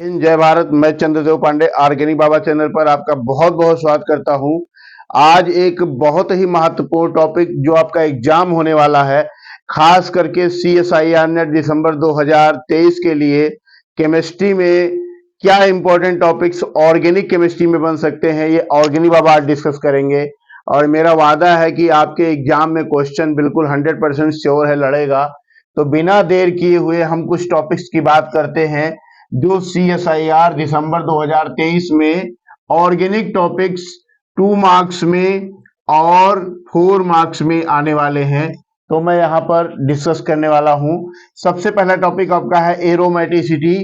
जय भारत। मैं चंद्रदेव पांडे ऑर्गेनिक बाबा चैनल पर आपका बहुत बहुत स्वागत करता हूं। आज एक बहुत ही महत्वपूर्ण टॉपिक जो आपका एग्जाम होने वाला है, खास करके CSIR नेट दिसंबर 2023 के लिए केमिस्ट्री में क्या इंपॉर्टेंट टॉपिक्स ऑर्गेनिक केमिस्ट्री में बन सकते हैं, ये ऑर्गेनिक बाबा आज डिस्कस करेंगे। और मेरा वादा है कि आपके एग्जाम में क्वेश्चन बिल्कुल 100% श्योर है, लड़ेगा। तो बिना देर किए हुए हम कुछ टॉपिक्स की बात करते हैं जो CSIR दिसंबर 2023 में ऑर्गेनिक टॉपिक्स 2 मार्क्स में और 4 मार्क्स में आने वाले हैं। तो मैं यहाँ पर डिस्कस करने वाला हूँ। सबसे पहला टॉपिक आपका है एरोमेटिसिटी।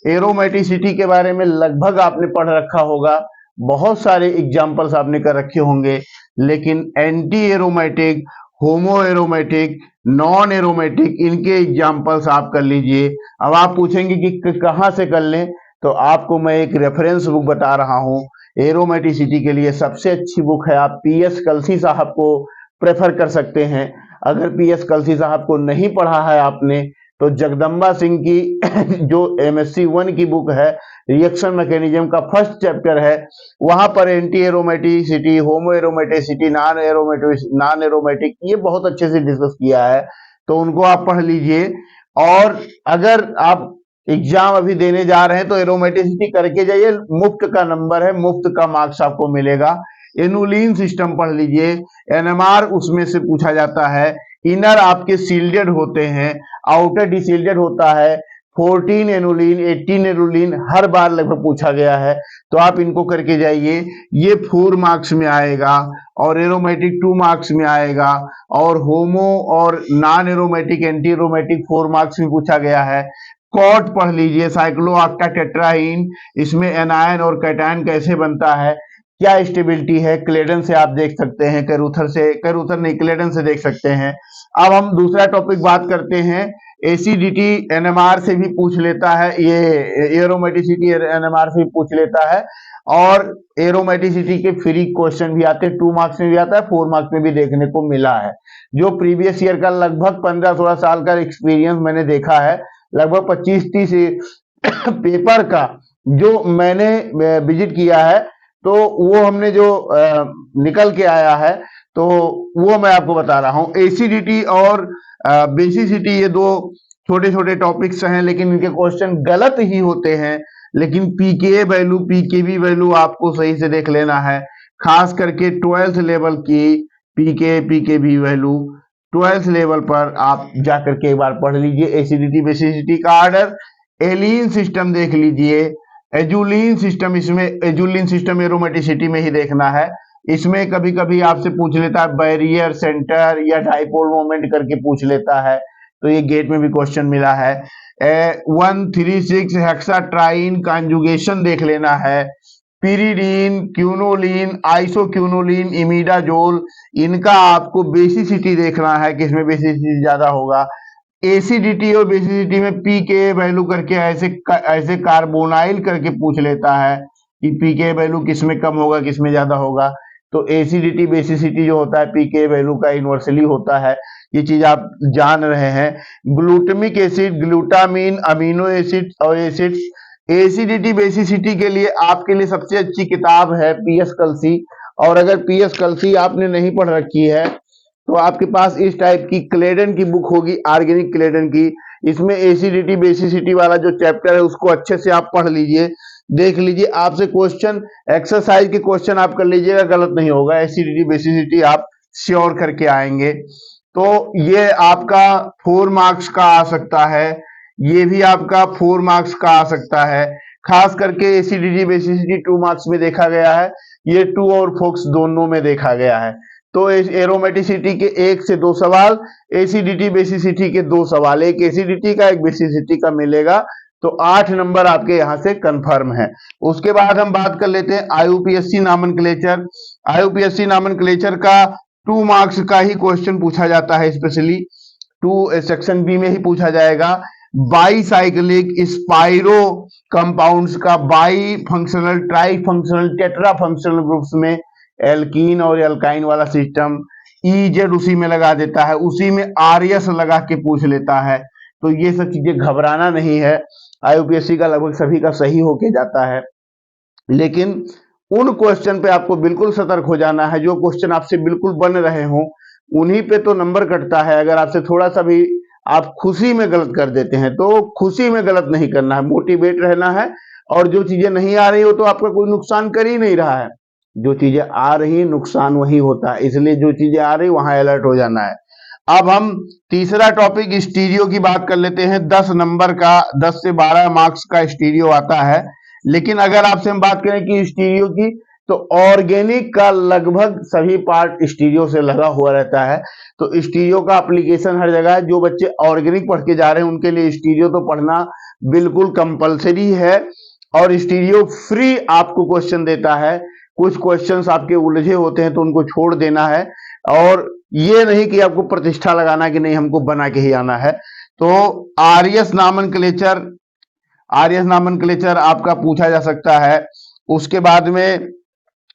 एरोमेटिसिटी के बारे में लगभग आपने पढ़ रखा होगा, बहुत सारे एग्जाम्पल्स आपने कर रखे होंगे, लेकिन एंटी एरोमेटिक, होमो एरोमेटिक, नॉन एरोमेटिक, इनके एग्जाम्पल्स आप कर लीजिए। अब आप पूछेंगे कि कहाँ से कर लें, तो आपको मैं एक रेफरेंस बुक बता रहा हूँ। एरोमेटिसिटी के लिए सबसे अच्छी बुक है, आप PS कलसी साहब को प्रेफर कर सकते हैं। अगर PS कलसी साहब को नहीं पढ़ा है आपने, तो जगदम्बा सिंह की जो MSc 1 की बुक है, रिएक्शन मैकेनिज्म का फर्स्ट चैप्टर है, वहां पर एंटी एरोमेटिसिटी, होमो एरोमेटिसिटी, नॉन एरोमेटिक, ये बहुत अच्छे से डिस्कस किया है, तो उनको आप पढ़ लीजिए। और अगर आप एग्जाम अभी देने जा रहे हैं तो एरोमेटिसिटी करके जाइए, मुफ्त का नंबर है, मुफ्त का मार्क्स आपको मिलेगा। एनुलिन सिस्टम पढ़ लीजिए, NMR उसमें से पूछा जाता है। इनर आपके सील्डेड होते हैं, आउटर डिसील्डेड होता है। 14 एनुलिन, 18 एनुलिन हर बार लगभग पूछा गया है, तो आप इनको करके जाइए। ये 4 मार्क्स में आएगा और एरोमेटिक 2 मार्क्स में आएगा, और होमो और non aromatic, anti aromatic 4 marks में पूछा गया है। कॉट पढ़ लीजिए, साइक्लो ऑक्टा टेट्राइन, इसमें एनायन और कैटायन कैसे बनता है, क्या स्टेबिलिटी है, क्लेडन से आप देख सकते हैं, कैरूथर नहीं, क्लेडन से देख सकते हैं। अब हम दूसरा टॉपिक बात करते हैं, एसिडिटी NMR से भी पूछ लेता है, ये एरोमेटिसिटी NMR से भी पूछ लेता है, और एरोमेटिसिटी के फ्री क्वेश्चन भी आते हैं, 2 मार्क्स में भी आता है, 4 मार्क्स में भी देखने को मिला है। जो प्रीवियस ईयर का लगभग 15-16 साल का एक्सपीरियंस मैंने देखा है, लगभग 25-30 पेपर का जो मैंने विजिट किया है, तो वो हमने जो निकल के आया है, तो वो मैं आपको बता रहा हूँ। एसिडिटी और बेसिसिटी, ये दो छोटे छोटे टॉपिक्स हैं, लेकिन इनके क्वेश्चन गलत ही होते हैं। लेकिन पीके वैल्यू, पीकेवी वैल्यू आपको सही से देख लेना है, खास करके 12th लेवल की पीकेवी वैल्यू 12th लेवल पर आप जाकर के एक बार पढ़ लीजिए। एसिडिटी बेसिसिटी का आर्डर, एलिन सिस्टम देख लीजिए, एजुलिन सिस्टम, इसमें एजुलिन सिस्टम एरोमेटिसिटी में ही देखना है। इसमें कभी कभी आपसे पूछ लेता है बैरियर, सेंटर या डाइपोल मोमेंट करके पूछ लेता है, तो ये गेट में भी क्वेश्चन मिला है। 136 हेक्साट्राइन कॉन्जुगेशन देख लेना है। पिरिडीन, क्यूनोलिन, आइसोक्यूनोलिन, इमिडाजोल, इनका आपको बेसिसिटी देखना है, किसमें बेसिसिटी ज्यादा होगा। एसिडिटी और बेसिसिटी में पीके वैल्यू करके ऐसे कार्बोनाइल करके पूछ लेता है कि पीके वैल्यू किसमें कम होगा, किसमें ज्यादा होगा। तो एसिडिटी बेसिसिटी जो होता है पीके वैल्यू का इन्वर्सली होता है, ये चीज आप जान रहे हैं। Glutamic acid, glutamine, amino acid और एसिड्स। एसिडिटी बेसिसिटी के लिए आपके लिए सबसे अच्छी किताब है PS कलसी, और अगर PS कलसी आपने नहीं पढ़ रखी है तो आपके पास इस टाइप की क्लेडन की बुक होगी, ऑर्गेनिक क्लेडन की। इसमें एसिडिटी बेसिसिटी वाला जो चैप्टर है उसको अच्छे से आप पढ़ लीजिए, देख लीजिए। आपसे क्वेश्चन, एक्सरसाइज के क्वेश्चन आप कर लीजिएगा, गलत नहीं होगा। एसिडिटी बेसिसिटी आप श्योर करके आएंगे, तो ये आपका 4 मार्क्स का आ सकता है, ये भी आपका 4 मार्क्स का आ सकता है। खास करके एसिडिटी बेसिसिटी 2 मार्क्स में देखा गया है, ये 2 और फोक्स दोनों में देखा गया है। तो एरोमेटिसिटी के 1 से 2 सवाल, एसिडिटी बेसिसिटी के 2 सवाल, एक एसिडिटी का एक बेसिसिटी का मिलेगा, तो 8 नंबर आपके यहां से कंफर्म है। उसके बाद हम बात कर लेते हैं IUPAC नामनक्लेचर। IUPAC नामनक्लेचर का 2 मार्क्स का ही क्वेश्चन पूछा जाता है, स्पेशली 2 सेक्शन बी में ही पूछा जाएगा। बाईसाइक्लिक स्पाइरो कंपाउंड्स का by functional, try functional, tetra functional groups में एल्कीन और एल्काइन वाला सिस्टम, EZ उसी में लगा देता है, उसी में RS लगा के पूछ लेता है। तो ये सब चीजें घबराना नहीं है, IUPAC का लगभग सभी का सही होके जाता है, लेकिन उन क्वेश्चन पे आपको बिल्कुल सतर्क हो जाना है जो क्वेश्चन आपसे बिल्कुल बन रहे हों, उन्हीं पे तो नंबर कटता है। अगर आपसे थोड़ा सा भी आप खुशी में गलत कर देते हैं तो खुशी में गलत नहीं करना है, मोटिवेट रहना है। और जो चीजें नहीं आ रही हो तो आपका कोई नुकसान कर ही नहीं रहा है, जो चीजें आ रही नुकसान वही होता है, इसलिए जो चीजें आ रही वहां अलर्ट हो जाना है। अब हम तीसरा टॉपिक स्टीरियो की बात कर लेते हैं। 10 नंबर का, 10 से 12 मार्क्स का स्टीरियो आता है। लेकिन अगर आपसे हम बात करें कि स्टीरियो की, तो ऑर्गेनिक का लगभग सभी पार्ट स्टीरियो से लगा हुआ रहता है। तो स्टीरियो का एप्लीकेशन हर जगह है। जो बच्चे ऑर्गेनिक पढ़ के जा रहे हैं उनके लिए स्टीरियो तो पढ़ना बिल्कुल कंपलसरी है। और स्टीरियो फ्री आपको क्वेश्चन देता है। कुछ क्वेश्चंस आपके उलझे होते हैं तो उनको छोड़ देना है, और ये नहीं कि आपको प्रतिष्ठा लगाना कि नहीं हमको बना के ही आना है। तो आर्यस नामनक्लेचर, आर्यस नामनक्लेचर आपका पूछा जा सकता है। उसके बाद में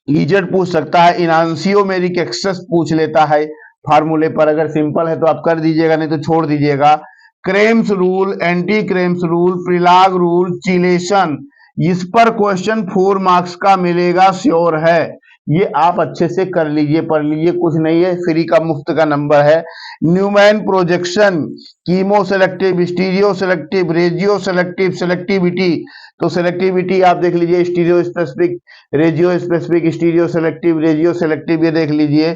ईजेड पूछ सकता है, इनांसियोमेरिक एक्सेस पूछ लेता है फार्मूले पर। अगर सिंपल है तो आप कर दीजिएगा, नहीं तो छोड़ दीजिएगा। Cram's rule, anti Cram's rule, Prelog rule, chelation, इस पर क्वेश्चन 4 मार्क्स का मिलेगा, श्योर है। ये आप अच्छे से कर लीजिए, पढ़ लीजिए, कुछ नहीं है, फ्री का मुफ्त का नंबर है। Newman projection, chemo selective, stereo selective, regio selective, selectivity. तो सेलेक्टिविटी आप देख लीजिए, stereo specific, regio specific, stereo selective, regio selective, ये देख लीजिए।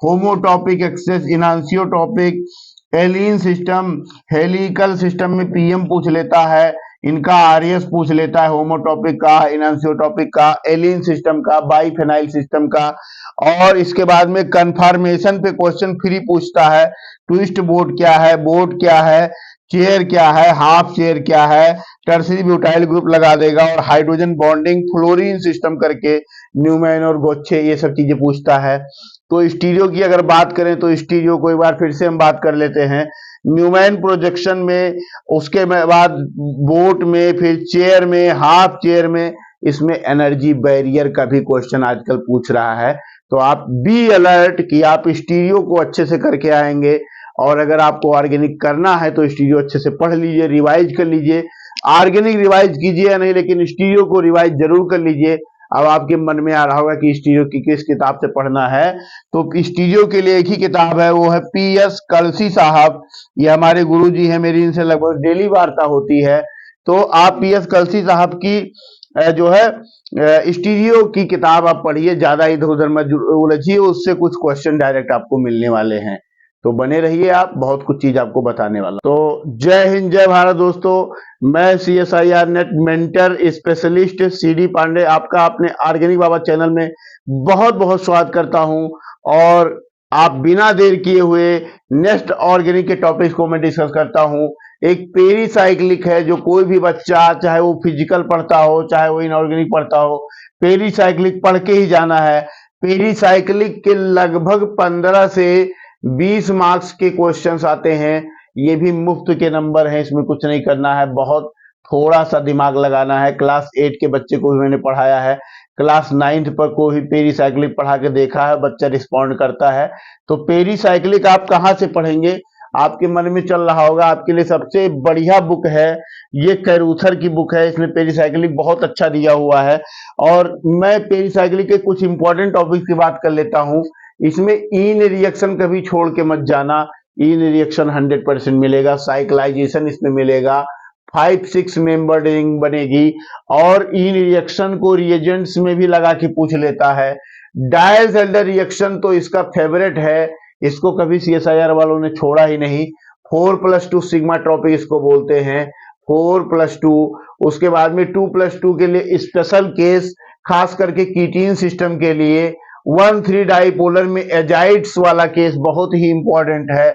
Homotopic axes, enantiotopic, allene system, helical system में पीएम पूछ लेता है, इनका आरएस पूछ लेता है, होमोटॉपिक का, इनांसियोटॉपिक का, एलिन सिस्टम का, बाइफेनाइल सिस्टम का। और इसके बाद में कन्फर्मेशन पे क्वेश्चन फ्री पूछता है। ट्विस्ट बोट क्या है, बोट क्या है, चेयर क्या है, हाफ चेयर क्या है, टर्सरी ब्यूटाइल ग्रुप लगा देगा, और हाइड्रोजन बॉन्डिंग, फ्लोरीन सिस्टम करके न्यूमैन और गोच्छे, ये सब चीजें पूछता है। तो स्टीरियो की अगर बात करें तो स्टीरियो को एक बार फिर से हम बात कर लेते हैं। न्यूमैन प्रोजेक्शन में, उसके बाद बोट में, फिर चेयर में, हाफ चेयर में, इसमें एनर्जी बैरियर का भी क्वेश्चन आजकल पूछ रहा है। तो आप बी अलर्ट कि आप स्टीरियो को अच्छे से करके आएंगे। और अगर आपको ऑर्गेनिक करना है तो स्टीरियो अच्छे से पढ़ लीजिए, रिवाइज कर लीजिए। ऑर्गेनिक रिवाइज कीजिए या नहीं, लेकिन स्टीरियो को रिवाइज जरूर कर लीजिए। अब आपके मन में आ रहा होगा कि स्टीरियो की किस किताब से पढ़ना है, तो स्टीरियो के लिए एक ही किताब है, वो है PS कलसी साहब। ये हमारे गुरुजी हैं, मेरी इनसे लगभग डेली वार्ता होती है। तो आप PS कलसी साहब की जो है स्टीरियो की किताब आप पढ़िए, ज्यादा इधर उधर मत उलझिए, उससे कुछ क्वेश्चन डायरेक्ट आपको मिलने वाले हैं। तो बने रहिए, आप बहुत कुछ चीज आपको बताने वाला। तो जय हिंद, जय भारत दोस्तों। मैं CSIR NET mentor specialist CD Pandey आपका अपने ऑर्गेनिक बाबा चैनल में बहुत बहुत स्वागत करता हूं। और आप बिना देर किए हुए नेक्स्ट ऑर्गेनिक के टॉपिक्स को मैं डिस्कस करता हूं। एक पेरीसाइक्लिक है, जो कोई भी बच्चा, चाहे वो फिजिकल पढ़ता हो चाहे वो इनऑर्गेनिक पढ़ता हो, पेरीसाइक्लिक पढ़ के ही जाना है। पेरीसाइक्लिक के लगभग 15 से 20 मार्क्स के क्वेश्चंस आते हैं। ये भी मुफ्त के नंबर हैं, इसमें कुछ नहीं करना है, बहुत थोड़ा सा दिमाग लगाना है। क्लास 8 के बच्चे को भी मैंने पढ़ाया है, क्लास 9th पर को भी पेरीसाइक्लिक पढ़ा के देखा है, बच्चा रिस्पॉन्ड करता है। तो पेरीसाइक्लिक आप कहाँ से पढ़ेंगे, आपके मन में चल रहा होगा। आपके लिए सबसे बढ़िया बुक है ये, कैरूथर की बुक है, इसमें पेरीसाइक्लिक बहुत अच्छा दिया हुआ है। और मैं पेरीसाइक्लिक के कुछ इंपॉर्टेंट टॉपिक की बात कर लेता हूँ। इसमें इन रिएक्शन कभी छोड़ के मत जाना, इन रिएक्शन 100% मिलेगा। साइक्लाइजेशन इसमें मिलेगा, 5-6 मेंबर रिंग बनेगी, और इन रिएक्शन को रिएजेंट्स में भी लगा के पूछ लेता है। डायल्स-एल्डर रिएक्शन तो इसका फेवरेट है, इसको कभी CSIR वालों ने छोड़ा ही नहीं। 4+2 सिग्मा ट्रॉपिक इसको बोलते हैं, 4+2। उसके बाद में 2+2 के लिए स्पेशल केस, खास करके कीटीन सिस्टम के लिए 1,3 डाइपोलर में एजाइड्स वाला केस बहुत ही इंपॉर्टेंट है।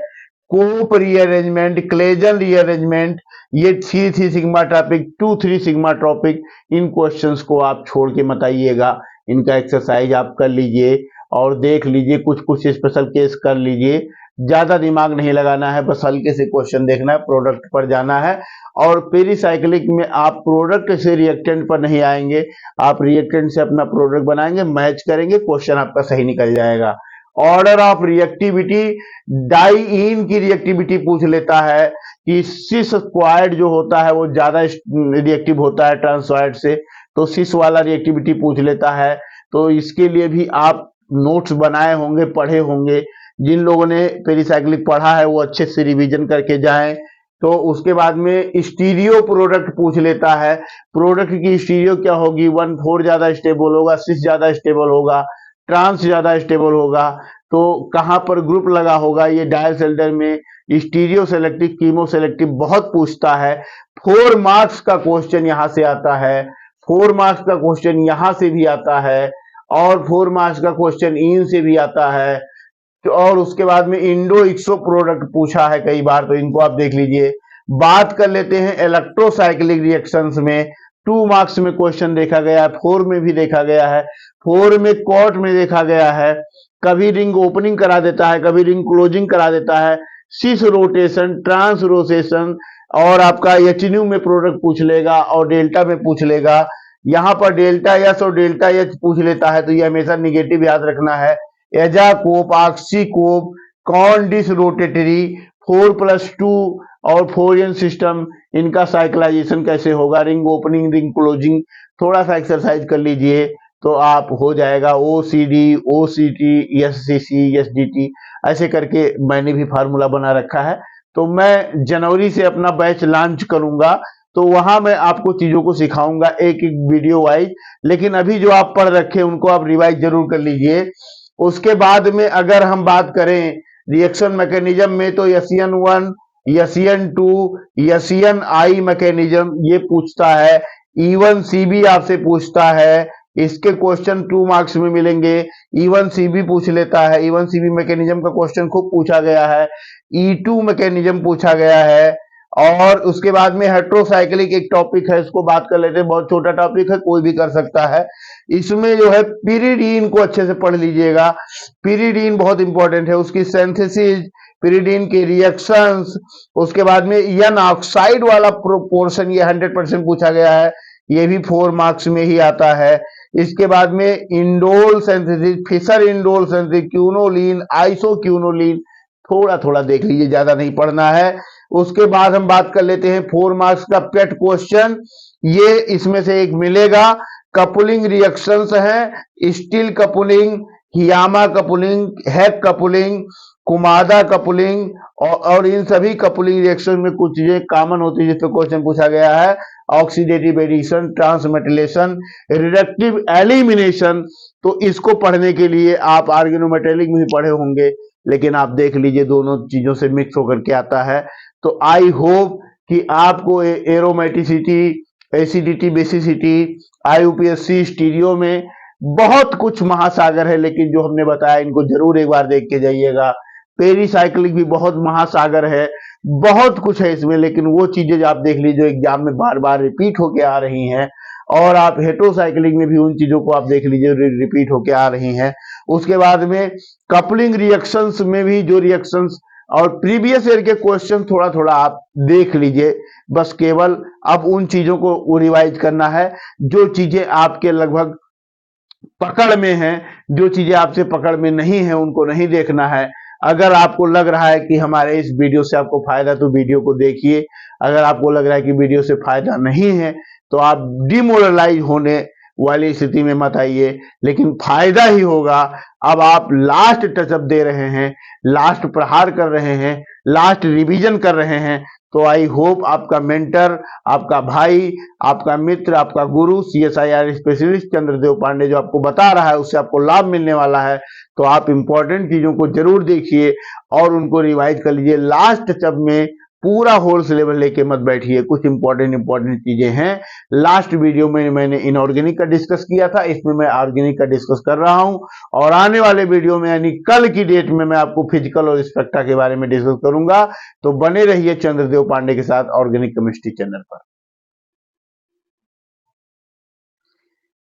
कोप रीअरेंजमेंट, क्लेजन रीअरेंजमेंट, ये 3 सिग्मा ट्रॉपिक, 2-3 सिग्मा ट्रॉपिक, इन क्वेश्चंस को आप छोड़ के मत आइएगा। इनका एक्सरसाइज आप कर लीजिए और देख लीजिए, कुछ कुछ स्पेशल केस कर लीजिए। ज्यादा दिमाग नहीं लगाना है, बस हल्के से क्वेश्चन देखना है, प्रोडक्ट पर जाना है। और पेरीसाइक्लिक में आप प्रोडक्ट से रिएक्टेंट पर नहीं आएंगे, आप रिएक्टेंट से अपना प्रोडक्ट बनाएंगे, मैच करेंगे, क्वेश्चन आपका सही निकल जाएगा। ऑर्डर ऑफ रिएक्टिविटी, डाइईन की रिएक्टिविटी पूछ लेता है कि सिस स्क्वायर्ड जो होता है वो ज्यादा रिएक्टिव होता है ट्रांसवायर्ड से, तो सिस वाला रिएक्टिविटी पूछ लेता है। तो इसके लिए भी आप नोट्स बनाए होंगे, पढ़े होंगे। जिन लोगों ने पेरिसाइक्लिक पढ़ा है वो अच्छे से रिवीजन करके जाएं। तो उसके बाद में स्टीरियो प्रोडक्ट पूछ लेता है। प्रोडक्ट की स्टीरियो क्या होगी, 1,4 ज्यादा स्टेबल होगा, 6 ज्यादा स्टेबल होगा, ट्रांस ज्यादा स्टेबल होगा, तो कहां पर ग्रुप लगा होगा। ये डायल सेल्डर में स्टीरियो सेलेक्टिव, कीमो सेलेक्टिव बहुत पूछता है। 4 मार्क्स का क्वेश्चन यहां से आता है, 4 मार्क्स का क्वेश्चन यहां से भी आता है, और 4 मार्क्स का क्वेश्चन इन से भी आता है। तो और उसके बाद में इंडो इक्सो प्रोडक्ट पूछा है कई बार, तो इनको आप देख लीजिए। बात कर लेते हैं इलेक्ट्रोसाइक्लिक रिएक्शंस में। 2 मार्क्स में क्वेश्चन देखा गया है, 4 में भी देखा गया है, 4 में कोर्ट में देखा गया है। कभी रिंग ओपनिंग करा देता है, कभी रिंग क्लोजिंग करा देता है, सिस रोटेशन, ट्रांस रोटेशन, और आपका एचन्यू में प्रोडक्ट पूछ लेगा और डेल्टा में पूछ लेगा। यहां पर डेल्टा एस और डेल्टा एच पूछ लेता है, तो ये हमेशा निगेटिव याद रखना है। एजाकोप, ऑक्सीकोप, कॉन्डिस रोटेटरी, 4+2 और फोरियन सिस्टम, इनका साइक्लाइजेशन कैसे होगा, रिंग ओपनिंग, रिंग क्लोजिंग, थोड़ा सा एक्सरसाइज कर लीजिए तो आप हो जाएगा। ओसीडी, ओसीटी, एससीसी, एसडीटी, ऐसे करके मैंने भी फार्मूला बना रखा है। तो मैं जनवरी से अपना बैच लॉन्च करूंगा, तो वहां मैं आपको चीजों को सिखाऊंगा एक एक वीडियो वाइज। लेकिन अभी जो आप पढ़ रखे उनको आप रिवाइज जरूर कर लीजिए। उसके बाद में अगर हम बात करें रिएक्शन मैकेनिज्म में, तो एसियन 1, एसियन 2, एसियन आई मैकेनिज्म ये पूछता है। E1 CB आपसे पूछता है, इसके क्वेश्चन 2 मार्क्स में मिलेंगे। E1 CB पूछ लेता है, E1 CB मैकेनिज्म का क्वेश्चन खूब पूछा गया है। E2 मैकेनिज्म पूछा गया है। और उसके बाद में हेट्रोसाइक्लिक एक टॉपिक है, इसको बात कर लेते हैं, बहुत छोटा टॉपिक है, कोई भी कर सकता है। इसमें जो है पिरिडीन को अच्छे से पढ़ लीजिएगा। पिरिडीन बहुत इंपॉर्टेंट है, उसकी सिंथेसिस, पिरिडीन के रिएक्शंस, उसके बाद में एन ऑक्साइड वाला पोर्शन ये 100% पूछा गया है, ये भी 4 मार्क्स में ही आता है। इसके बाद में indole synthesis, Fischer indole synthesis, quinoline, isoquinoline, थोड़ा थोड़ा देख लीजिए, ज्यादा नहीं पढ़ना है। उसके बाद हम बात कर लेते हैं 4 मार्क्स का पेट क्वेश्चन, ये इसमें से एक मिलेगा। कपुलिंग रिएक्शंस हैं, स्टील कपुलिंग, हियामा कपुलिंग, हैक कपुलिंग, कुमादा कपुलिंग, और इन सभी कपुलिंग रिएक्शन में कुछ चीजें कॉमन होती है जिस पर क्वेश्चन पूछा गया है। ऑक्सीडेटिव एडिशन, ट्रांसमेटिलेशन, रिडक्टिव एलिमिनेशन, तो इसको पढ़ने के लिए आप ऑर्गेनोमेटेलिक में भी पढ़े होंगे, लेकिन आप देख लीजिए दोनों चीजों से मिक्स होकर के आता है। तो आई होप कि आपको एरोमेटिसिटी, एसिडिटी, बेसिसिटी, आईयूपीएससी, स्टीरियो में बहुत कुछ महासागर है, लेकिन जो हमने बताया इनको जरूर एक बार देख के जाइएगा। पेरीसाइक्लिक भी बहुत महासागर है, बहुत कुछ है इसमें, लेकिन वो चीजें आप देख लीजिए जो एग्जाम में बार बार रिपीट होके आ रही हैं। और आप हेट्रोसाइक्लिक में भी उन चीजों को आप देख लीजिए रिपीट होके आ रही हैं। उसके बाद में कपलिंग रिएक्शंस में भी जो रिएक्शंस और प्रीवियस ईयर के क्वेश्चन थोड़ा थोड़ा आप देख लीजिए, बस केवल अब उन चीजों को रिवाइज करना है जो चीजें आपके लगभग पकड़ में हैं। जो चीजें आपसे पकड़ में नहीं है उनको नहीं देखना है। अगर आपको लग रहा है कि हमारे इस वीडियो से आपको फायदा, तो वीडियो को देखिए। अगर आपको लग रहा है कि वीडियो से फायदा नहीं है, तो आप डिमोरलाइज होने वाली स्थिति में मत आइए, लेकिन फायदा ही होगा। अब आप लास्ट टचअप दे रहे हैं, लास्ट प्रहार कर रहे हैं, लास्ट रिवीजन कर रहे हैं, तो आई होप आपका मेंटर, आपका भाई, आपका मित्र, आपका गुरु CSIR स्पेशलिस्ट चंद्रदेव पांडे जो आपको बता रहा है उससे आपको लाभ मिलने वाला है। तो आप इंपॉर्टेंट चीजों को जरूर देखिए और उनको रिवाइज कर लीजिए। लास्ट टचअप में पूरा होल सिलेबस लेके मत बैठिए, कुछ इंपॉर्टेंट चीजें हैं। लास्ट वीडियो में मैंने इनऑर्गेनिक का डिस्कस किया था, इसमें मैं ऑर्गेनिक का डिस्कस कर रहा हूं, और आने वाले वीडियो में यानी कल की डेट में मैं आपको फिजिकल और स्पेक्ट्रा के बारे में डिस्कस करूंगा। तो बने रहिए चंद्रदेव पांडे के साथ ऑर्गेनिक केमिस्ट्री चैनल पर।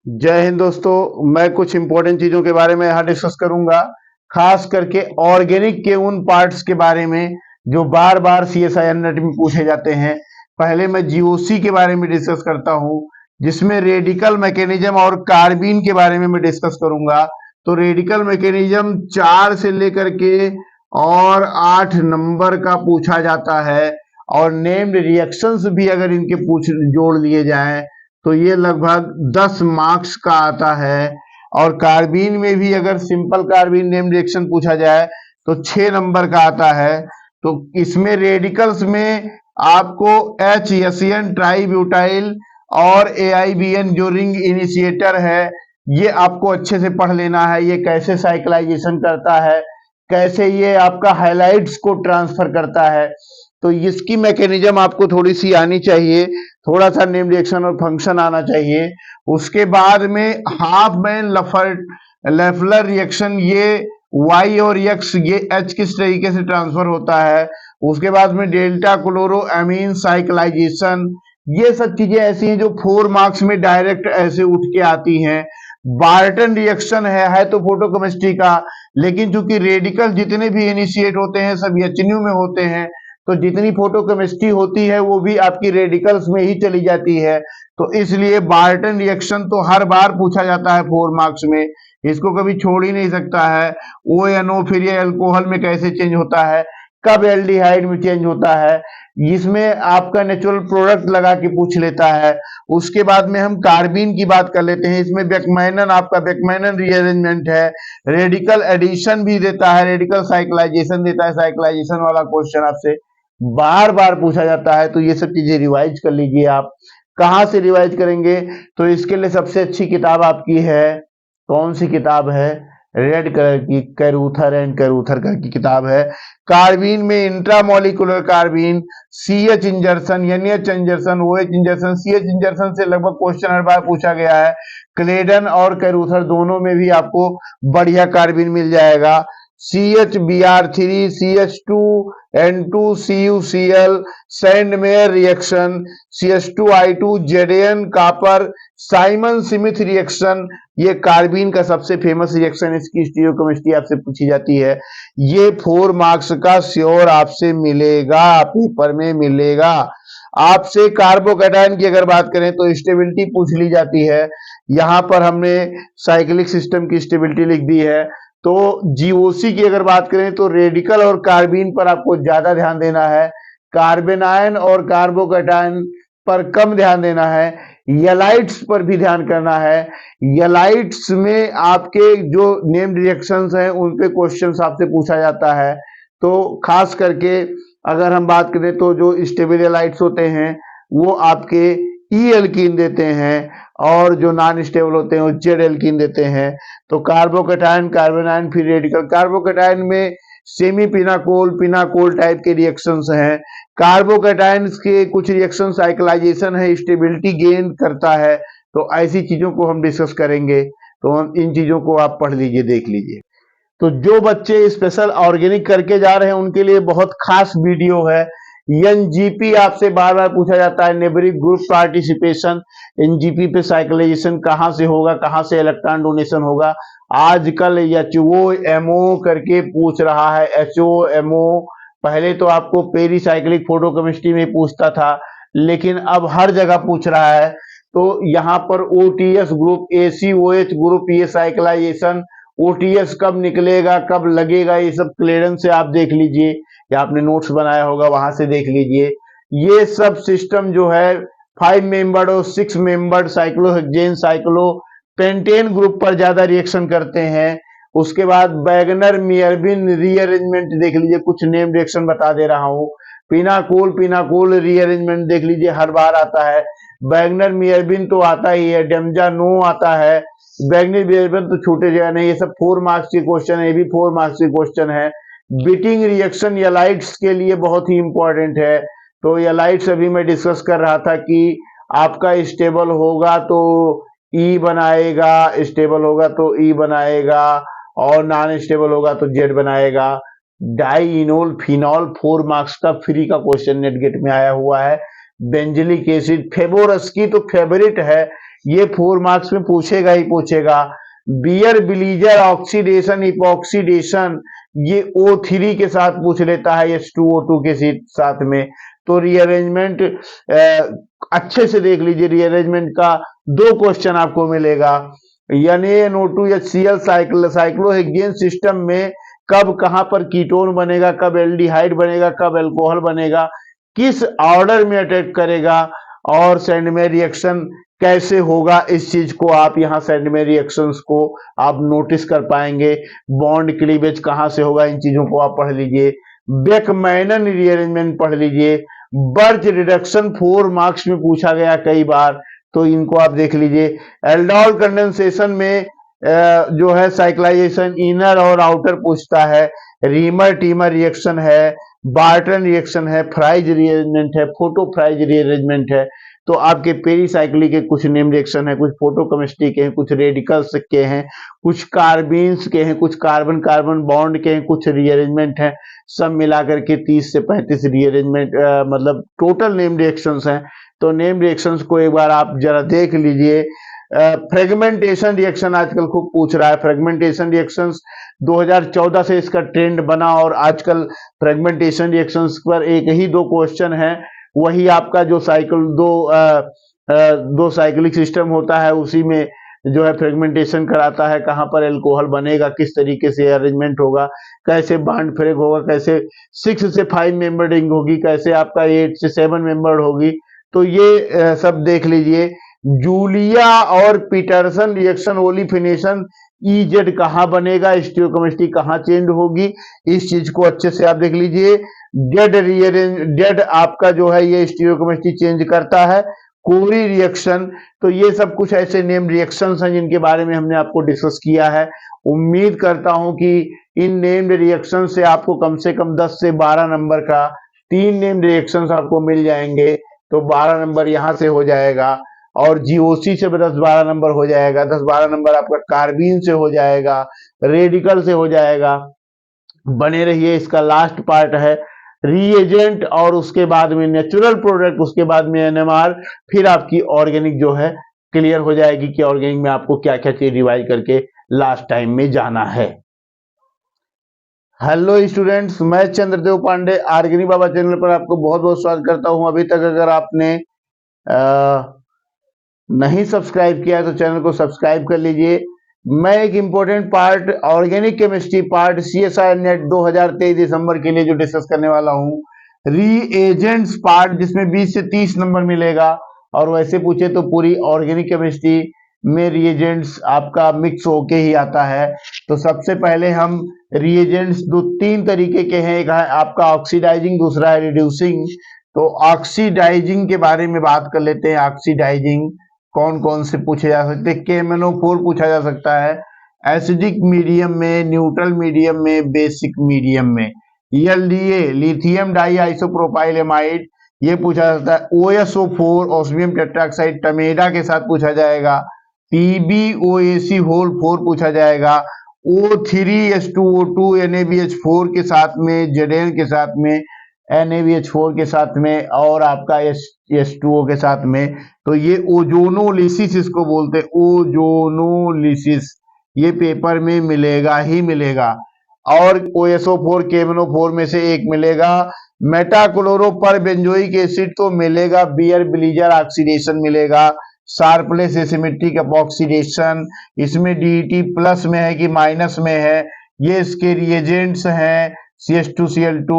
जय हिंद दोस्तों, मैं कुछ इंपॉर्टेंट चीजों के बारे में यहां डिस्कस करूंगा, खास करके ऑर्गेनिक के उन पार्ट्स के बारे में जो बार बार CSIR नेट में पूछे जाते हैं। पहले मैं GOC के बारे में डिस्कस करता हूं, जिसमें रेडिकल मैकेनिज्म और कार्बिन के बारे में मैं डिस्कस करूंगा। तो रेडिकल मैकेनिज्म 4 से लेकर के और 8 नंबर का पूछा जाता है, और नेम्ड रिएक्शंस भी अगर इनके जोड़ लिए जाएं तो ये लगभग 10 मार्क्स का आता है। और कार्बीन में भी अगर सिंपल कार्बीन नेम्ड रिएक्शन पूछा जाए तो 6 नंबर का आता है। तो इसमें रेडिकल्स में आपको HCN ट्राईब्यूटाइल और AIBN जो रिंग इनिशिएटर है, ये आपको अच्छे से पढ़ लेना है। ये कैसे साइक्लाइजेशन करता है, कैसे ये आपका हाइलाइट्स को ट्रांसफर करता है, तो इसकी मैकेनिज्म आपको थोड़ी सी आनी चाहिए, थोड़ा सा नेम रिएक्शन और फंक्शन आना चाहिए। उसके बाद में हाफ बैन लेफलर रिएक्शन, ये Y और X, ये H किस तरीके से ट्रांसफर होता है। उसके बाद में डेल्टा क्लोरोएमीन साइक्लाइजेशन, ये सब चीजें ऐसी हैं जो 4 मार्क्स में डायरेक्ट ऐसे उठ के आती हैं। बार्टन रिएक्शन है तो फोटोकेमिस्ट्री का, लेकिन चूंकि रेडिकल जितने भी इनिशिएट होते हैं सब HNU में होते हैं, तो जितनी फोटोकेमिस्ट्री होती है वो भी आपकी रेडिकल्स में ही चली जाती है। तो इसलिए बार्टन रिएक्शन तो हर बार पूछा जाता है 4 मार्क्स में, इसको कभी छोड़ ही नहीं सकता है। ONO फिर ये अल्कोहल में कैसे चेंज होता है, कब एल्डिहाइड में चेंज होता है, इसमें आपका नेचुरल प्रोडक्ट लगा के पूछ लेता है। उसके बाद में हम कार्बीन की बात कर लेते हैं। इसमें बेकमैनन, आपका बेकमैनन रीअरेंजमेंट है, रेडिकल एडिशन भी देता है, रेडिकल साइक्लाइजेशन देता है। साइक्लाइजेशन वाला क्वेश्चन आपसे बार बार पूछा जाता है, तो ये सब चीजें रिवाइज कर लीजिए आप। कहाँ से रिवाइज करेंगे, तो इसके लिए सबसे अच्छी किताब आपकी है, कौन सी किताब है, रेड कलर की कैरूथर एंड कैरूथर की किताब है। कार्बीन में intramolecular carbene, CH इंजर्सन, NH इंजर्सन, OH इंजर्सन, CH इंजर्सन से लगभग क्वेश्चन हर बार पूछा गया है। क्लेडन और कैरूथर दोनों में भी आपको बढ़िया कार्बीन मिल जाएगा। CHBr3, CH2N2CuCl, Sandmeyer reaction, CH2I2, ZN copper, Simon Smith reaction, ये कार्बीन का सबसे फेमस रिएक्शन, इसकी स्टीरियोकेमिस्ट्री आपसे पूछी जाती है। ये 4 मार्क्स का श्योर आपसे मिलेगा, पेपर में मिलेगा। आपसे कार्बोकैटायन की अगर बात करें तो स्टेबिलिटी पूछ ली जाती है। यहां पर हमने साइक्लिक सिस्टम की स्टेबिलिटी लिख दी है। तो GOC की अगर बात करें तो रेडिकल और कार्बीन पर आपको ज्यादा ध्यान देना है, कार्बेनायन और कार्बोकैटायन पर कम ध्यान देना है, यलाइट्स पर भी ध्यान करना है। यलाइट्स में आपके जो नेम्ड रिएक्शंस हैं उन पे क्वेश्चन आपसे पूछा जाता है। तो खास करके अगर हम बात करें तो जो स्टेबल यलाइट्स होते हैं वो आपके E एल्कीन देते हैं, और जो नॉन स्टेबल होते हैं वो Z एल्कीन देते हैं। तो कार्बोकैटायन, कार्बेनायन, फिर रेडिकल। कार्बोकैटायन में सेमी पिनाकोल, पिनाकोल टाइप के रिएक्शंस हैं। कार्बोकैटायन के कुछ रिएक्शन साइक्लाइजेशन है, स्टेबिलिटी गेन करता है। तो ऐसी चीजों को हम डिस्कस करेंगे, तो हम इन चीजों को आप पढ़ लीजिए, देख लीजिए। तो जो बच्चे स्पेशल ऑर्गेनिक करके जा रहे हैं उनके लिए बहुत खास वीडियो है। NGP आपसे बार बार पूछा जाता है, नेबरिक ग्रुप पार्टिसिपेशन। NGP पे साइक्लाइजेशन कहाँ से होगा, कहाँ से इलेक्ट्रॉन डोनेशन होगा। आजकल HOMO करके पूछ रहा है, HOMO। पहले तो आपको पेरीसाइक्लिक फोटोकेमिस्ट्री में पूछता था, लेकिन अब हर जगह पूछ रहा है। तो यहाँ पर OTS ग्रुप, ACOH ग्रुप, ये साइक्लाइजेशन, OTS कब निकलेगा, कब लगेगा, ये सब क्लियरेंस से आप देख लीजिए, या आपने नोट्स बनाया होगा वहां से देख लीजिए। ये सब सिस्टम जो है 5 मेंबर्ड और 6 मेंबर्ड साइक्लोहेक्सेन, साइक्लोपेंटेन ग्रुप पर ज्यादा रिएक्शन करते हैं। उसके बाद बैगनर मियरबिन रीअरेंजमेंट देख लीजिए, कुछ नेम रिएक्शन बता दे रहा हूं। पिनाकोल, पिनाकोल रीअरेंजमेंट देख लीजिए, हर बार आता है। बैगनर मियरबिन तो आता ही है, डेमजा नो आता है। बैगनर मियरबिन तो छूटे जाए नहीं, ये सब 4 मार्क्स के क्वेश्चन है, ये भी 4 मार्क्स के क्वेश्चन है। बीटिंग रिएक्शन यलाइट्स के लिए बहुत ही इंपॉर्टेंट है। तो यलाइट्स अभी मैं डिस्कस कर रहा था कि आपका स्टेबल होगा तो E बनाएगा, स्टेबल होगा तो E बनाएगा, और नॉन स्टेबल होगा तो Z बनाएगा। डाइइनोल फिनॉल 4 मार्क्स का फ्री का क्वेश्चन नेट गेट में आया हुआ है। बेंजिलिक एसिड, फेबोरस की तो फेवरेट है, ये 4 मार्क्स में पूछेगा ही पूछेगा। बियर बिलीजर ऑक्सीडेशन, इपॉक्सीडेशन, ये O3 के साथ पूछ लेता है, H2O2 के साथ में। तो रीअरेंजमेंट अच्छे से देख लीजिए, रीअरेंजमेंट का 2 क्वेश्चन आपको मिलेगा। NaNO2HCl साइक्लोहेक्सेन सिस्टम में कब कहां पर कीटोन बनेगा, कब एल्डिहाइड बनेगा, कब अल्कोहल बनेगा, किस ऑर्डर में अटैक करेगा और सैंडमेयर रिएक्शन कैसे होगा, इस चीज को आप यहाँ सैंडमेयर रिएक्शंस को आप नोटिस कर पाएंगे। बॉन्ड क्लीवेज कहां से होगा, इन चीजों को आप पढ़ लीजिए। बेकमैनन रीअरेंजमेंट पढ़ लीजिए। बर्च रिडक्शन 4 मार्क्स में पूछा गया कई बार, तो इनको आप देख लीजिए। एल्डोल कंडेंसेशन में जो है साइक्लाइजेशन इनर और आउटर पूछता है। रीमर टीमर रिएक्शन है, बार्टन रिएक्शन है, फ्राइज रीअरेंजमेंट है, फोटो फ्राइज रीअरेंजमेंट है। तो आपके पेरीसाइक्लिक के कुछ नेम रिएक्शन है, कुछ फोटोकेमिस्ट्री के हैं, कुछ रेडिकल्स के हैं, कुछ कार्बीन्स के हैं, कुछ कार्बन कार्बन बॉन्ड के हैं, कुछ रीअरेंजमेंट है। सब मिलाकर के 30 से 35 रीअरेंजमेंट मतलब टोटल नेम रिएक्शंस हैं। तो नेम रिएक्शंस को एक बार आप जरा देख लीजिए। फ्रेगमेंटेशन रिएक्शन आजकल खूब पूछ रहा है। फ्रेगमेंटेशन रिएक्शंस 2014 से इसका ट्रेंड बना और आजकल फ्रेगमेंटेशन रिएक्शंस पर एक ही 2 क्वेश्चन है। वही आपका जो दो साइक्लिक सिस्टम होता है उसी में जो है फ्रेगमेंटेशन कराता है, कहां पर एल्कोहल बनेगा, किस तरीके से अरेंजमेंट होगा, कैसे बॉन्ड फ्रेग होगा, कैसे 6 से 5 मेंबर रिंग होगी, कैसे आपका 8 से 7 मेंबर होगी। तो ये सब देख लीजिए। जूलिया और पीटरसन रिएक्शन ओलिफिनेशन EZ कहां बनेगा, स्टियोकेमिस्ट्री कहां चेंज होगी, इस चीज को अच्छे से आप देख लीजिए। डेड आपका जो है ये स्टियोकेमिस्ट्री चेंज करता है। कोरी रिएक्शन, तो ये सब कुछ ऐसे नेम रिएक्शंस हैं जिनके बारे में हमने आपको डिस्कस किया है। उम्मीद करता हूं कि इन नेम्ड रिएक्शन से आपको कम से कम 10 से 12 नंबर का 3 नेम्ड रिएक्शंस आपको मिल जाएंगे। तो 12 नंबर यहां से हो जाएगा और GOC से 10-12 नंबर हो जाएगा, 10-12 नंबर आपका कार्बीन से हो जाएगा, रेडिकल से हो जाएगा। बने रहिए, इसका लास्ट पार्ट है रीएजेंट और उसके बाद में नेचुरल प्रोडक्ट, उसके बाद में NMR, फिर आपकी ऑर्गेनिक जो है क्लियर हो जाएगी कि ऑर्गेनिक में आपको क्या क्या चीज रिवाइज करके लास्ट टाइम में जाना है। हेलो स्टूडेंट्स, मैं चंद्रदेव पांडे ऑर्गेनिक बाबा चैनल पर आपको बहुत बहुत स्वागत करता हूं। अभी तक अगर आपने नहीं सब्सक्राइब किया है तो चैनल को सब्सक्राइब कर लीजिए। मैं एक important part organic chemistry part CSI net 2023 दिसंबर के लिए जो डिस्कस करने वाला हूं, रीएजेंट्स पार्ट, जिसमें 20 से 30 नंबर मिलेगा। और वैसे पूछे तो पूरी ऑर्गेनिक केमिस्ट्री में रीएजेंट्स आपका मिक्स होके ही आता है। तो सबसे पहले हम रीएजेंट्स 2-3 तरीके के हैं, एक है आपका ऑक्सीडाइजिंग, दूसरा है रिड्यूसिंग। तो ऑक्सीडाइजिंग के बारे में बात कर लेते हैं। ऑक्सीडाइजिंग कौन कौन से पूछे जा सकते हैं? KMnO4 पूछा जा सकता है एसिडिक मीडियम में, न्यूट्रल मीडियम में, बेसिक मीडियम में। LDA lithium di isopropyl amide, ये पूछा जाता है। OSO4 ऑस्मियम टेट्राक्साइड टमेडा के साथ पूछा जाएगा। PbOAc होल 4 पूछा जाएगा। O3H2O2 NaBH4 के साथ में, Zn के साथ में, NaBH4 के साथ में और आपका H2O के साथ में। तो ये ओजोनोलिसिस इसको बोलते हैं, ओजोनोलिसिस, ये पेपर में मिलेगा ही मिलेगा। और OSO4 KMnO4 में से एक मिलेगा। मेटाक्लोरोपर बेंजोइक एसिड तो मिलेगा, बियर ब्लीजर ऑक्सीडेशन मिलेगा, शार्पलेस एसिमेट्रिक ऑक्सीडेशन, इसमें DET प्लस में है कि माइनस में है, ये इसके रिएजेंट्स हैं। CH2Cl2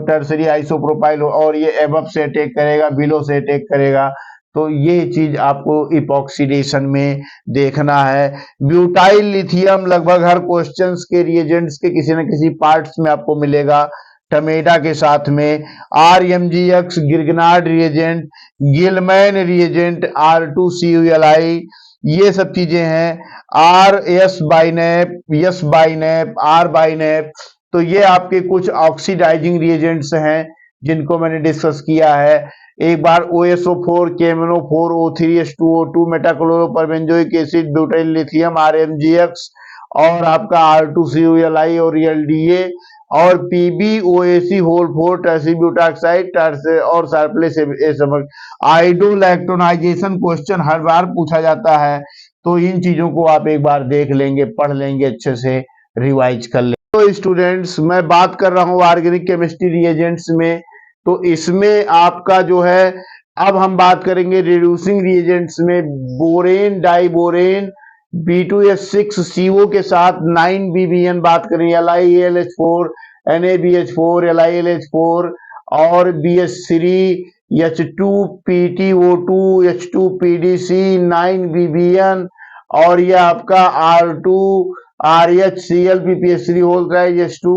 टर्सरी आइसोप्रोपाइल, और ये एबव से अटैक करेगा, बिलो से अटैक करेगा। तो ये चीज आपको इपॉक्सीडेशन में देखना है। ब्यूटाइल लिथियम लगभग हर क्वेश्चंस के रिएजेंट्स के किसी न किसी पार्ट्स में आपको मिलेगा, टमेडा के साथ में। RMGX Grignard reagent, Gilman reagent, R2CuLi, ये सब चीजें हैं। RS BINAP, S BINAP, R BINAP. तो ये आपके कुछ ऑक्सीडाइजिंग रिएजेंट्स हैं जिनको मैंने डिस्कस किया है। एक बार OSO4 KMnO4 O3H2O2 meta-chloroperbenzoic acid, butyl lithium, RMGX और आपका R2CuLi और LDA और PbOAc होल 4 टर्सरी ब्यूटाक्साइड और शार्पलेस एसिमेट्रिक। आइडोलैक्टोनाइजेशन क्वेश्चन हर बार पूछा जाता है, तो इन चीजों को आप एक बार देख लेंगे, पढ़ लेंगे, अच्छे से रिवाइज कर लेंगे। तो स्टूडेंट्स, मैं बात कर रहा हूं ऑर्गेनिक केमिस्ट्री रिएजेंट्स में। तो इसमें आपका जो है, अब हम बात करेंगे रिड्यूसिंग रिएजेंट्स में। बोरेन, डाइबोरेन, B2H6 CO के साथ 9BBN बात करें, LiAlH4, NaBH4, LiLH4 और BH3 H2PTO2, H2PDC, 9BBN और ये आपका R2 RH ClPPH3 whole rise H2।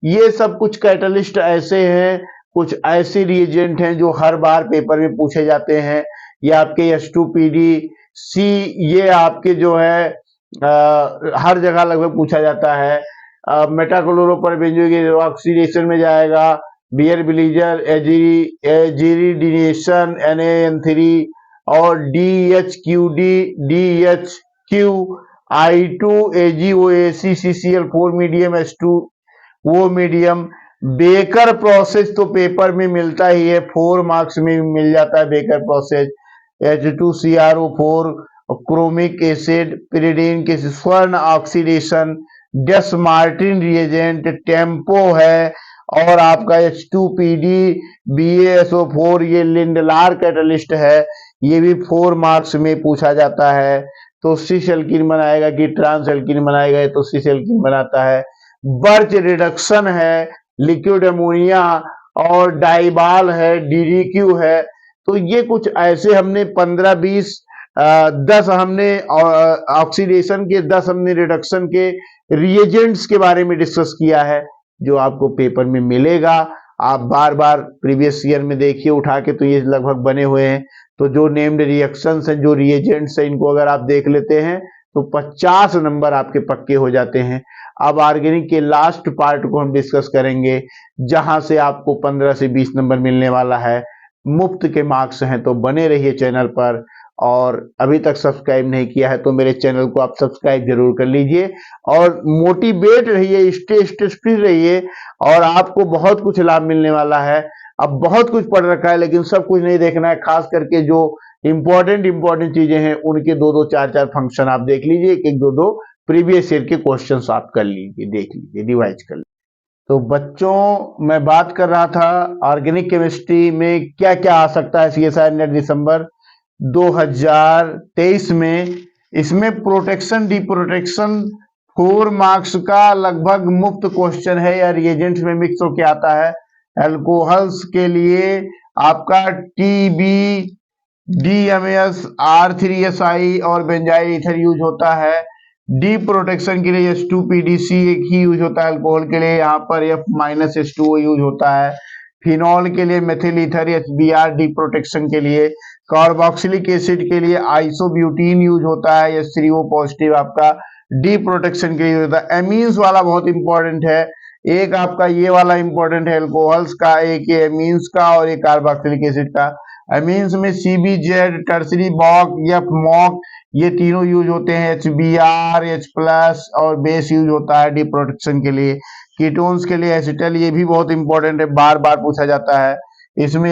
ये सब कुछ कैटलिस्ट ऐसे हैं, कुछ ऐसे रिएजेंट हैं जो हर बार पेपर में पूछे जाते हैं। ये आपके H2PDC ये आपके जो है हर जगह लगभग पूछा जाता है। मेटाक्लोरोपरबेंजोइक ऑक्सीडेशन में जाएगा, बियर बिलीजर, एजिरिडिनेशन, NaN3 और DHQD, DHQ, I2, AgOAC, CCl4 medium, H2 वो मीडियम। बेकर प्रोसेस तो पेपर में मिलता ही है, 4 मार्क्स में मिल जाता है baker process. H2CrO4, chromic acid, pyridine के स्वर्ण ऑक्सीडेशन, डेस मार्टिन रिएजेंट, टेम्पो है और आपका H2PD, BaSO4 ये लिंडलार कैटलिस्ट है, ये भी 4 मार्क्स में पूछा जाता है। तो सिस एल्कीन बनाएगा कि ट्रांस एल्कीन बनाएगा, तो सिस एल्कीन बनाता है। बर्च रिडक्शन है, लिक्विड अमोनिया और डाइबाल है, DDQ है। तो ये कुछ ऐसे हमने 15-20 10 हमने ऑक्सीडेशन के, 10 हमने रिडक्शन के रिएजेंट्स के बारे में डिस्कस किया है जो आपको पेपर में मिलेगा। आप बार बार प्रीवियस ईयर में देखिए उठा के, तो ये लगभग बने हुए हैं। तो जो नेम्ड रिएक्शंस हैं, जो रिएजेंट्स हैं, इनको अगर आप देख लेते हैं तो 50 नंबर आपके पक्के हो जाते हैं। अब ऑर्गेनिक के लास्ट पार्ट को हम डिस्कस करेंगे, जहां से आपको 15 से 20 नंबर मिलने वाला है। मुफ्त के मार्क्स हैं, तो बने रहिए चैनल पर। और अभी तक सब्सक्राइब नहीं किया है तो मेरे चैनल को आप सब्सक्राइब जरूर कर लीजिए और मोटिवेट रहिए, स्ट्रेस फ्री रहिए और आपको बहुत कुछ लाभ मिलने वाला है। अब बहुत कुछ पढ़ रखा है लेकिन सब कुछ नहीं देखना है, खास करके जो इंपॉर्टेंट चीजें हैं उनके 2-2 4-4 फंक्शन आप देख लीजिए, एक 2-2 प्रीवियस ईयर के क्वेश्चंस आप कर लीजिए, देख लीजिए, रिवाइज कर लीजिए। तो बच्चों मैं बात कर रहा था ऑर्गेनिक केमिस्ट्री में क्या क्या आ सकता है CSIR नेट दिसंबर 2023 में। इसमें प्रोटेक्शन डी प्रोटेक्शन 4 मार्क्स का लगभग मुफ्त क्वेश्चन है या रिएजेंट्स में मिक्स होके आता है। अल्कोहल्स के लिए आपका TB, DMS, R3SI और बेंजाइल ईथर यूज होता है। डी प्रोटेक्शन के लिए H2PDC एक ही यूज होता है अल्कोहल के लिए, यहाँ पर F-H2O यूज होता है। फिनॉल के लिए methyl ether HBr D protection के लिए। कार्बोक्सिलिक एसिड के लिए आइसोब्यूटीन यूज होता है, H3O पॉजिटिव आपका डी प्रोटेक्शन के लिए यूज होता है। एमीन्स वाला बहुत इंपॉर्टेंट है, एक आपका ये वाला इंपॉर्टेंट है अल्कोहल्स का, एक ये एमीन्स का और एक कार्बोक्सिलिक एसिड का। एमीन्स में CBZ, टर्सरी बॉक या मॉक ये तीनों यूज होते हैं। HBr, H+ और बेस यूज होता है डी प्रोटेक्शन के लिए। कीटोन्स के लिए एसिटल, ये भी बहुत इंपॉर्टेंट है, बार बार पूछा जाता है। इसमें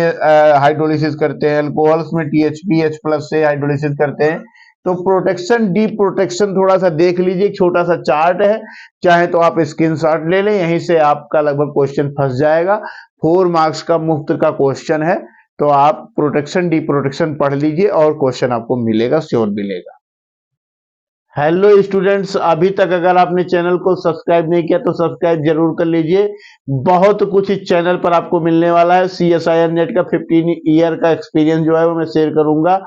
हाइड्रोलिसिस करते हैं। अल्कोहल्स में THP, H+ से हाइड्रोलिसिस करते हैं। तो प्रोटेक्शन डी प्रोटेक्शन थोड़ा सा देख लीजिए, छोटा सा चार्ट है, चाहे तो आप स्क्रीनशॉट ले लें, यहीं से आपका लगभग क्वेश्चन फंस जाएगा। 4 मार्क्स का मुफ्त का क्वेश्चन है, तो आप प्रोटेक्शन डी प्रोटेक्शन पढ़ लीजिए और क्वेश्चन आपको मिलेगा, श्योर मिलेगा। हेलो स्टूडेंट्स, अभी तक अगर आपने चैनल को सब्सक्राइब नहीं किया तो सब्सक्राइब जरूर कर लीजिए। बहुत कुछ इस चैनल पर आपको मिलने वाला है। CSIR नेट का 15 ईयर का एक्सपीरियंस जो है वो मैं शेयर करूंगा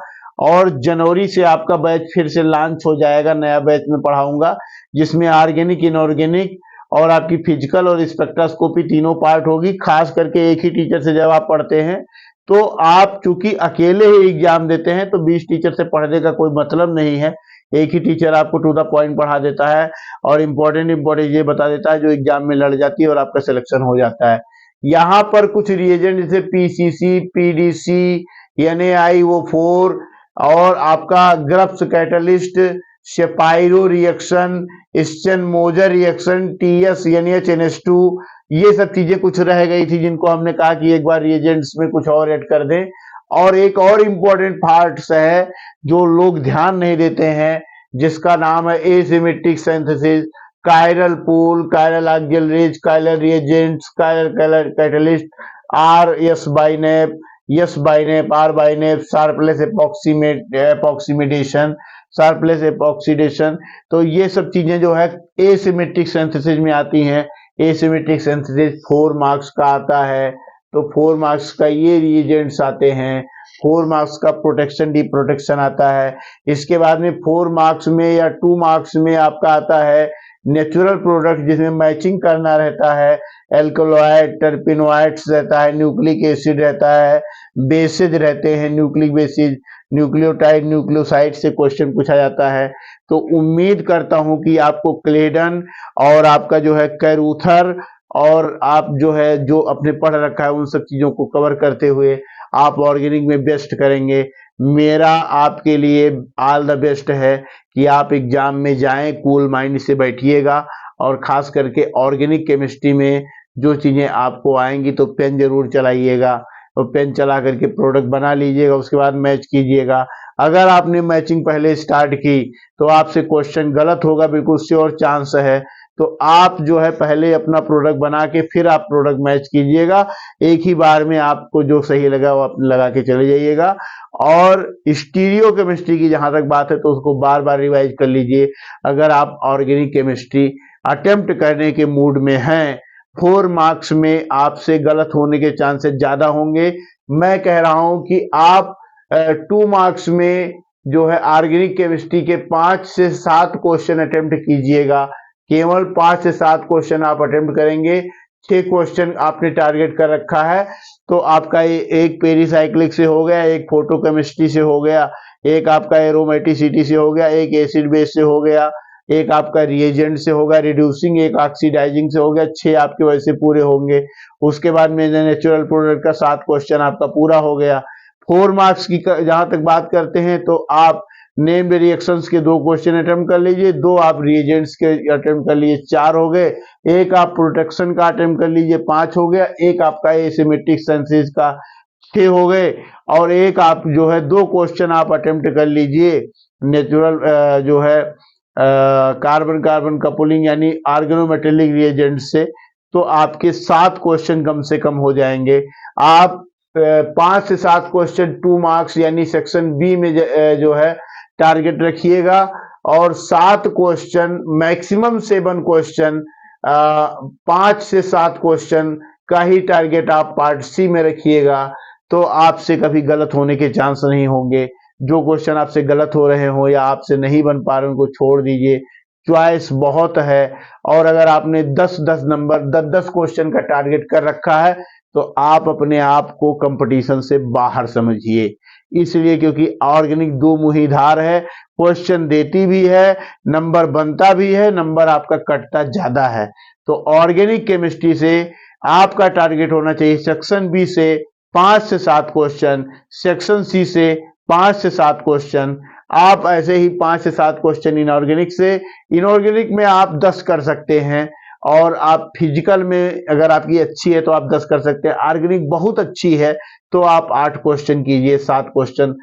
और जनवरी से आपका बैच फिर से लॉन्च हो जाएगा, नया बैच में पढ़ाऊंगा जिसमें ऑर्गेनिक, इनऑर्गेनिक और आपकी फिजिकल और स्पेक्ट्रोस्कोपी तीनों पार्ट होगी। खास करके एक ही टीचर से जब आप पढ़ते हैं तो आप चूंकि अकेले ही एग्जाम देते हैं तो 20 टीचर से पढ़ने का कोई मतलब नहीं है। एक ही टीचर आपको टू द पॉइंट पढ़ा देता है और इंपॉर्टेंट ये बता देता है जो एग्जाम में लड़ जाती है और आपका सिलेक्शन हो जाता है। यहाँ पर कुछ रिएजेंट जैसे PCC, PDC, NaIO4 और आपका ग्रप्स कैटलिस्ट, शेपाइरो रिएक्शन, स्टेन मोजर रिएक्शन, TS NaHNH2, ये सब चीजें कुछ रह गई थी जिनको हमने कहा कि एक बार रिएजेंट्स में कुछ और ऐड कर दें। और एक और इम्पोर्टेंट पार्ट्स है जो लोग ध्यान नहीं देते हैं, जिसका नाम है asymmetric synthesis, chiral pool, chiral auxiliaries, chiral reagents, chiral catalyst, RS BINAP, S BINAP, R BINAP, Sharpless epoxidation, surplus oxidation. तो ये सब चीजें जो है एसिमेट्रिक सिंथेसिस में आती हैं। एसिमेट्रिक सिंथेसिस 4 मार्क्स का आता है, तो 4 मार्क्स का ये रिएजेंट्स आते हैं। 4 मार्क्स का प्रोटेक्शन डी प्रोटेक्शन आता है। इसके बाद में 4 मार्क्स में या 2 मार्क्स में आपका आता है नेचुरल प्रोडक्ट, जिसमें मैचिंग करना रहता है। एल्कोलॉइड, टर्पिनोइड्स रहता है, न्यूक्लिक एसिड रहता है, बेसिस रहते हैं, न्यूक्लिक बेसिस, न्यूक्लियोटाइड, न्यूक्लियोसाइड से क्वेश्चन पूछा जाता है। तो उम्मीद करता हूं कि आपको क्लेडन और आपका जो है कैरूथर और आप जो है जो अपने पढ़ रखा है उन सब चीजों को कवर करते हुए आप ऑर्गेनिक में बेस्ट करेंगे। मेरा आपके लिए ऑल द बेस्ट है कि आप एग्जाम में जाएं, कूल माइंड से बैठिएगा, और खास करके ऑर्गेनिक केमिस्ट्री में जो चीजें आपको आएंगी तो पेन जरूर चलाइएगा, और पेन चला करके प्रोडक्ट बना लीजिएगा, उसके बाद मैच कीजिएगा। अगर आपने मैचिंग पहले स्टार्ट की तो आपसे क्वेश्चन गलत होगा, बिल्कुल श्योर चांस है। तो आप जो है पहले अपना प्रोडक्ट बना के फिर आप प्रोडक्ट मैच कीजिएगा। एक ही बार में आपको जो सही लगा वो आप लगा के चले जाइएगा। और स्टीरियो केमिस्ट्री की जहां तक बात है तो उसको बार बार रिवाइज कर लीजिए। अगर आप ऑर्गेनिक केमिस्ट्री अटेम्प्ट करने के मूड में हैं, 4 मार्क्स में आपसे गलत होने के चांसेस ज्यादा होंगे। मैं कह रहा हूं कि आप 2 मार्क्स में जो है ऑर्गेनिक केमिस्ट्री के 5 से 7 क्वेश्चन अटेम्प्ट कीजिएगा। केवल 5 से 7 क्वेश्चन आप अटेम्प्ट करेंगे। 6 क्वेश्चन आपने टारगेट कर रखा है, तो आपका एक पेरिसाइक्लिक से हो गया, एक फोटोकेमिस्ट्री से हो गया, एक आपका एरोमेटिसिटी से हो गया, एक एसिड बेस से हो गया, एक आपका रिएजेंट से होगा, रिड्यूसिंग, एक ऑक्सीडाइजिंग से हो गया। 6 आपके वैसे पूरे होंगे। उसके बाद में नेचुरल प्रोडक्ट का 7 क्वेश्चन आपका पूरा हो गया। 4 मार्क्स की जहां तक बात करते हैं तो आप नेम्ड रिएक्शंस के 2 क्वेश्चन अटेम्प्ट कर लीजिए, 2 आप रिएजेंट्स के अटेम्प्ट कर लीजिए, 4 हो गए। एक आप प्रोटेक्शन का अटेम्प्ट कर लीजिए, 5 हो गया। एक आपका एसिमेट्रिक सिंथेसिस का 6 हो गए। और एक आप जो है 2 क्वेश्चन आप अटेम्प्ट कर लीजिए नेचुरल जो है कार्बन कार्बन कपलिंग यानी ऑर्गेनोमेटेलिक रिएजेंट से, तो आपके 7 क्वेश्चन कम से कम हो जाएंगे। आप 5 से 7 क्वेश्चन 2 मार्क्स यानी सेक्शन बी में जो है टारगेट रखिएगा, और 7 क्वेश्चन मैक्सिमम 7 क्वेश्चन 5 से 7 क्वेश्चन का ही टारगेट आप पार्ट सी में रखिएगा। तो आपसे कभी गलत होने के चांस नहीं होंगे। जो क्वेश्चन आपसे गलत हो रहे हो या आपसे नहीं बन पा रहे उनको छोड़ दीजिए, चॉइस बहुत है। और अगर आपने 10-10 नंबर 10-10 क्वेश्चन का टारगेट कर रखा है तो आप अपने आप को कंपटीशन से बाहर समझिए। इसलिए क्योंकि ऑर्गेनिक दो मुही धार है, क्वेश्चन देती भी है, नंबर बनता भी है, नंबर आपका कटता ज्यादा है। तो ऑर्गेनिक केमिस्ट्री से आपका टारगेट होना चाहिए सेक्शन बी से 5 से 7 क्वेश्चन, सेक्शन सी से 5 से 7 क्वेश्चन। आप ऐसे ही 5 से 7 क्वेश्चन इनऑर्गेनिक से, इनऑर्गेनिक में आप 10 कर सकते हैं, और आप फिजिकल में अगर आपकी अच्छी है तो आप 10 कर सकते हैं। ऑर्गेनिक बहुत अच्छी है तो आप 8 क्वेश्चन कीजिए, 7 क्वेश्चन,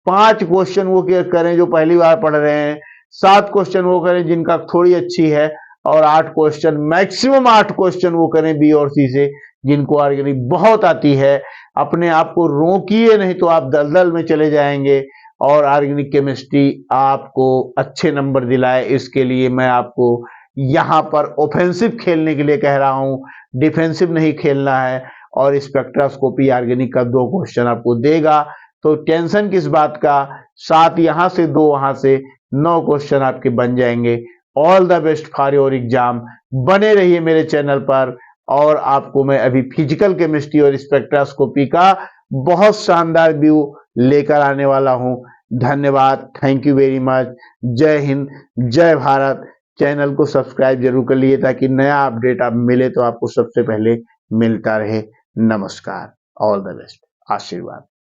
5 क्वेश्चन वो करें जो पहली बार पढ़ रहे हैं, 7 क्वेश्चन वो करें जिनका थोड़ी अच्छी है, और 8 क्वेश्चन, मैक्सिमम 8 क्वेश्चन वो करें बी और सी से जिनको ऑर्गेनिक बहुत आती है। अपने आप को रोकिए, नहीं तो आप दलदल में चले जाएंगे। और ऑर्गेनिक केमिस्ट्री आपको अच्छे नंबर दिलाए, इसके लिए मैं आपको यहां पर ऑफेंसिव खेलने के लिए कह रहा हूं, डिफेंसिव नहीं खेलना है। और स्पेक्ट्रोस्कोपी ऑर्गेनिक का 2 क्वेश्चन आपको देगा, तो टेंशन किस बात का। 7 यहां से 2 वहां से, 9 क्वेश्चन आपके बन जाएंगे। All the best for your exam. बने रहिए मेरे चैनल पर, और आपको मैं अभी फिजिकल केमिस्ट्री और स्पेक्ट्रोस्कोपी का बहुत शानदार व्यू लेकर आने वाला हूं। धन्यवाद, थैंक यू वेरी मच। जय हिंद, जय भारत। चैनल को सब्सक्राइब जरूर कर लिए ताकि नया अपडेट आप मिले तो आपको सबसे पहले मिलता रहे। नमस्कार, ऑल द बेस्ट, आशीर्वाद।